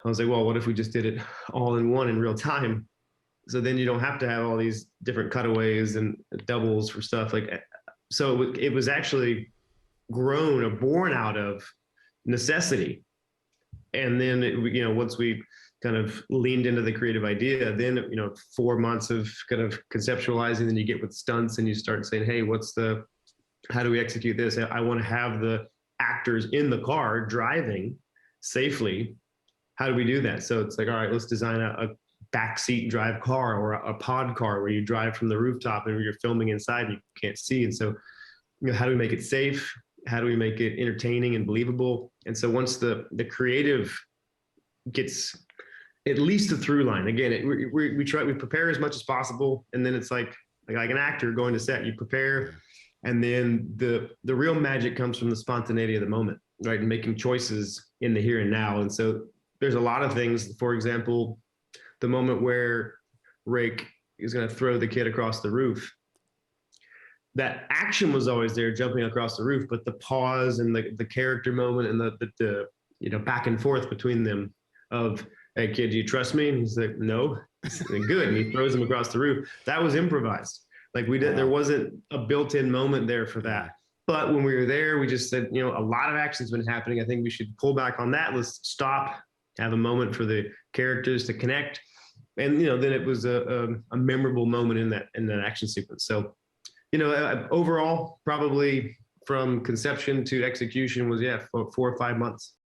I was like, well, what if we just did it all in one in real time? So then you don't have to have all these different cutaways and doubles for stuff like. So it was actually grown or born out of necessity. And then, once we kind of leaned into the creative idea, then, 4 months of kind of conceptualizing, then you get with stunts and you start saying, hey, how do we execute this? I want to have the actors in the car driving safely. How do we do that? So it's like, all right, let's design a backseat drive car or a pod car where you drive from the rooftop and you're filming inside and you can't see. And so, how do we make it safe? How do we make it entertaining and believable? And so once the creative gets at least a through line, again, we prepare as much as possible. And then it's like an actor going to set, you prepare. And then the real magic comes from the spontaneity of the moment, right? And making choices in the here and now. And so there's a lot of things, for example, the moment where Rake is going to throw the kid across the roof. That action was always there, jumping across the roof, but the pause and the character moment and the back and forth between them of, hey kid, do you trust me? And he's like, no. Good. And he throws him across the roof. That was improvised. Like there wasn't a built-in moment there for that. But when we were there, we just said, a lot of action's been happening. I think we should pull back on that. Let's stop, have a moment for the characters to connect. And, then it was a memorable moment in that action sequence. So, overall, probably from conception to execution was 4 or 5 months.